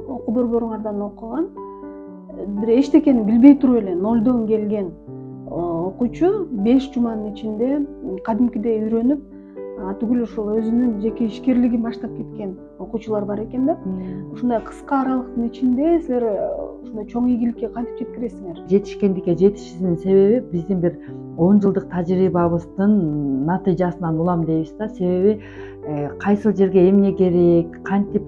окуу борборуңардан окуган бир эчтекени билбей туруп эле нолдон келген окуучу 5 жуманын ичинде кадимкидей үйрөнүп, түгүл ушул өзүнүн жеке ишкерлигин баштап кеткен окуучулар бар экен да. Ушундай кыска аралыктын ичинде силер ушундай чоң ийгиликке кантип жеткиресиңер? Жетишкендикке жетишишинин себеби биздин бир 10 жылдык тажрыйбабыздын натыйжасынан улам дейбиз да. Себеби кайсыл жерге эмне керек, кантип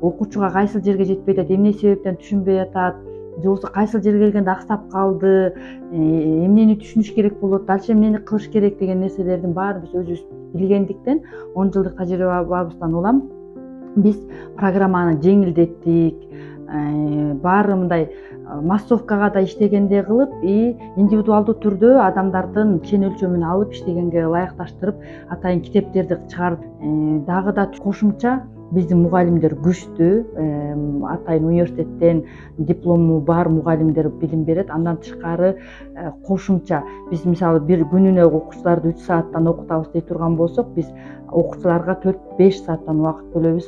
окуучуга кайсыл жерге жетпей атат, эмне себептен түшүнбөй атат, же болбосо кайсыл жерге келгенде аксап калды, эмнени түшүнүш керек болот, дальше эмнени кылыш керек деген нерселердин баары биз өзүбүз билгендиктен 10 жылдык тажрыйбабыздан улам биз программаны жеңилдеттик, баары мындай массовкага да иштегендей кылып, индивидуалдуу түрдө адамдардын чен өлчөмүн алып иштегенге ылайыкташтырып атайын китептерди чыгардык. Дагы да кошумча биздин мугалимдер күчтүү, атайын университеттен диплому бар мугалимдер билим берет. Андан тышкары кошумча биз мисалы бир күнүнө окуучуларды 3 сааттан окутабыз дей турган болсок, биз окуучуларга 4-5 сааттан убакыт бөлөбүз.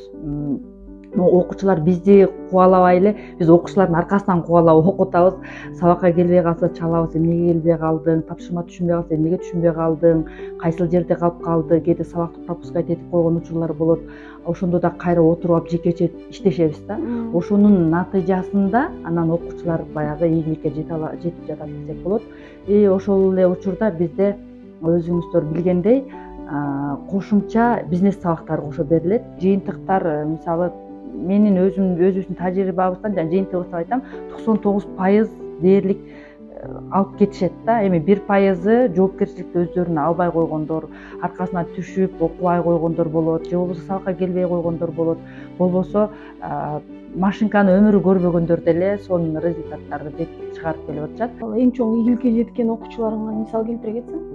Окуучулар бизди кубалабай эле, биз окуучулардын аркасынан кубалап окутабыз. Сабакка келбей калса чалабыз, эмнеге келбей калдың, тапшырма түшүнбөй калса эмнеге түшүнбөй калдың, кайсыл жерде калып калды, кээде сабакты пропускать этип койгон учурлар болот. Ошондо да кайра отуруп алып жекече иштешебиз да. Ошонун натыйжасында анан окуучулар баягы ийгиликке жетип жатат десек болот. Ошол эле учурда бизде өзүңүздөр билгендей кошумча бизнес сабактары кошо берилет. Жыйынтыктар мисалы менин өзүбүздүн тажрыйбабыздан жана жыйынтыгыбыздан айтам, 99% дээрлик алып кетишет да. Эми 1% жоопкерчиликти өздөрүнө албай койгондор, аркасына түшүп окубай койгондор болот, же болбосо сабакка келбей койгондор болот, болбосо машинканы өмүрү көрбөгөндөр деле сонун результаттарды чыгарып келип атышат. Эң чоң ийгиликке жеткен окуучуларыңа мисал келтире кетсең?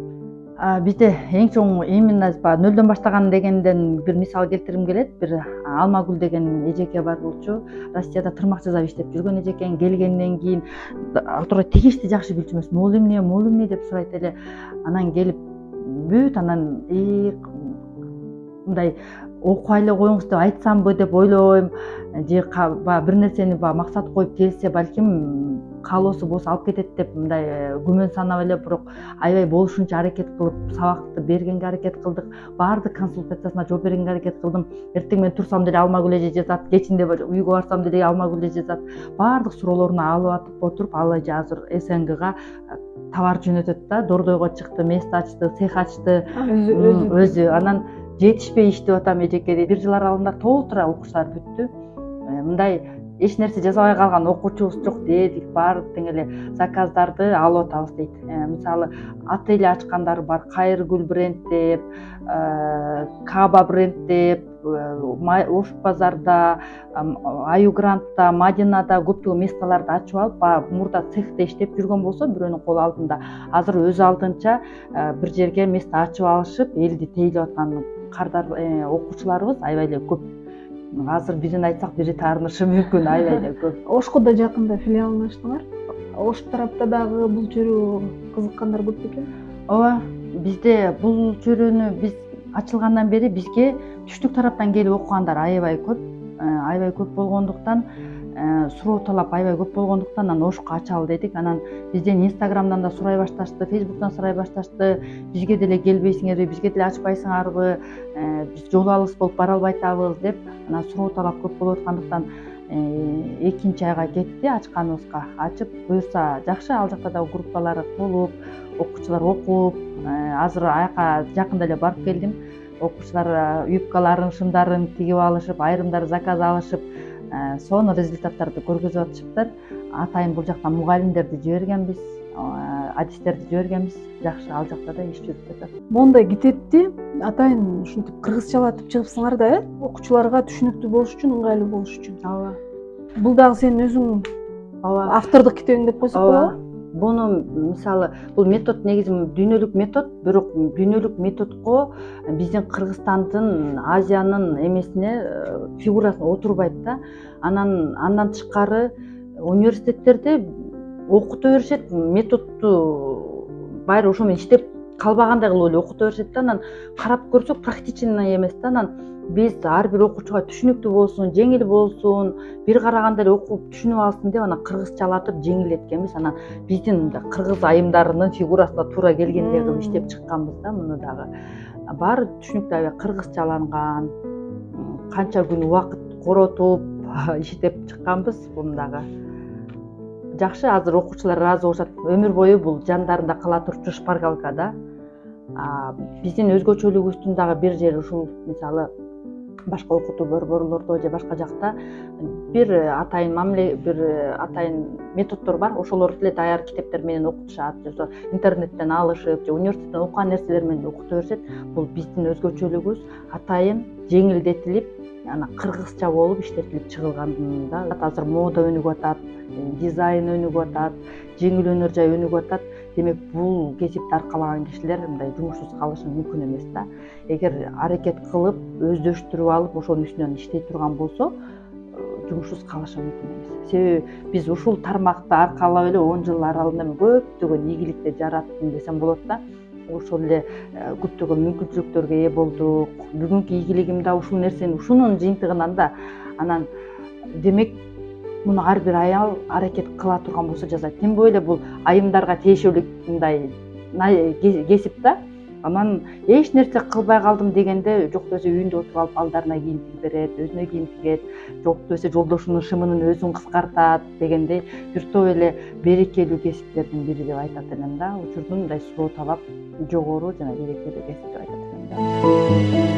Бизде эң чоң именно нөлдөн баштаган дегенден бир мисал келтиргим келет. Бир Алмагүл деген эжеке бар болчу. Россияда тырмак жасап иштеп жүргөн эжекең. Келгенден кийин тура тегишти жакшы билчү эмес. Могул эмне деп сурайт эле. Анан келип бүт анан мындай окуй эле коюңуз деп айтсамбы деп ойлойм. Же бир нерсени максат коюп келсе, балким каалоосу болсо алып кетет деп мындай күмөн санап эле, бирок аябай болушунча аракет кылып сабакты бергенге аракет кылдык. Баардык консультациясына жооп бергенге аракет кылдым. Эртең мен турсам деле Алмагүл эже жазат, кечинде үйгө барсам деле Алмагүл эже жазат. Баардык суроолоруна алып атып отуруп, ал эже азыр СНГга товар жөнөтөт да, Дордойго чыкты, место ачты, цех ачты. Өзү анан жетишпей иштеп атам эжекеде. 1 жыл аралыгында толтура окуучулар бүттү. Мындай эч нерсе жасабай калган окуучубуз жок дедик. Баары тең эле заказдарды алып атабыз дейт. Мисалы отель ачкандар бар, Кайыргүл бренд деп, Каба бренд деп, Ош базарда, Аюгрантта, Мадинада көптөгөн местолорду ачып алып, мурда цехте иштеп жүргөн болсо, бирөөнүн кол алдында, азыр өз алдынча бир жерге место ачып алышып, элди тейлеп аткан кардар окуучуларыбыз аябай эле көп. Азыр бирин айтсак бири таарынышы мүмкүн, аябай эле көп. Ошко да жакында филиалын ачтыңар. Ош тарапта дагы бул чөйрө кызыккандар көп бекен? Ооба, бизде бул чөйрөнү биз ачылгандан бери бизге түштүк тараптан келип окугандар аябай көп болгондуктан, суроо талап аябай көп болгондуктан анан Ошко ачалы дедик. Анан бизден Инстаграмдан да сурай башташты, Фейсбуктан сурай башташты. Бизге деле келбейсиңерби, бизге деле ачпайсыңарбы, биз жол алыс болуп бара албай атабыз деп анан суроо талап көп болуп аткандыктан 2 айга кетти ачканыбызга. Ачып буюрса жакшы, ал жакта да группалары толуп, окуучулар окуп, азыр аяка жакында эле барып келдим. Окуучулар юбкаларын, шымдарын тигип алышып, айрымдары заказ алышып, сонун результаттарды көргөзүп атышыптыр. Атайын бул жактан мугалимдерди жибергенбиз, адистерди жибергенбиз. Жакшы, ал жакта да иш жүрүп жатат. Мондай китепти атайын ушинтип кыргызчалатып чыгыпсыңар да, окуучуларга түшүнүктүү болуш үчүн, ыңгайлуу болуш үчүн. Ооба. Бул дагы сенин өзүң автордук китебиң деп койсок болобу? Буну мисалы бул метод негизи дүйнөлүк метод, бирок дүйнөлүк методко биздин Кыргызстандын, Азиянын эмесине фигурасына отурбайт да. Андан тышкары университеттерде окута беришет, методду ошо менен иштеп калбагандай кылып эле окута беришет да. Анан карап көрсөк практичный эмес да. Анан биз ар бир окуучуга түшүнүктүү болсун, жеңил болсун, бир караганда эле окуп түшүнүп алсын деп анан кыргызчалатып жеңилдеткенбиз. Анан биздин мындай кыргыз айымдарынын фигурасына туура келгендей кылып иштеп чыкканбыз да муну дагы. Баары түшүнүктүү аябай кыргызчаланган, канча күн убакыт коротуп иштеп чыкканбыз буну дагы. Жакшы, азыр окуучулар ыраазы болушат. Өмүр бою бул жандарында кала турчу шпаргалка да. Биздин өзгөчөлүгүбүздүн дагы бир жери ушул, мисалы башка окутуу борборлордо же башка жакта бир атайын мамиле, бир атайын методдор бар. Ошолорду эле даяр китептер менен окутушат, же интернеттен алышып, же университеттен окуган нерселер менен окута беришет. Бул биздин өзгөчөлүгүбүз атайын жеңилдетилип, анан кыргызча болуп иштетилип чыгылганда азыр мода өнүгүп атат, дизайн өнүгүп атат, жеңил өнөр жай өнүгүп атат. Демек бул кесипти аркалаган кишилер мындай жумушсуз калышы мүмкүн эмес да. Эгер аракет кылып, өздөштүрүп алып, ошонун үстүнөн иштей турган болсо, жумушсуз калышы мүмкүн эмес. Себеби биз ушул тармакты аркалап эле 10 жыл аралыгында көптөгөн ийгиликти жараттым десем болот да. Ошол эле көптөгөн мүмкүнчүлүктөргө ээ болдук. Бүгүнкү ийгилигим да ушул нерсени, ушунун жыйынтыгынан да. Анан демек муну ар бир аял аракет кыла турган болсо жасайт. Тем более бул айымдарга тиешелүү мындай кесип да. Анан эч нерсе кылбай калдым дегенде жок десе үйүндө отуруп алып балдарына кийим тигип берет, өзүнө кийим тигет, жок десе жолдошунун шымынын өзүн кыскартат дегендей бир топ эле берекелүү кесиптердин бири деп айтат элем да. Учурдун мындай сулоо талап жогору жана берекелүү кесип деп айтат элем да.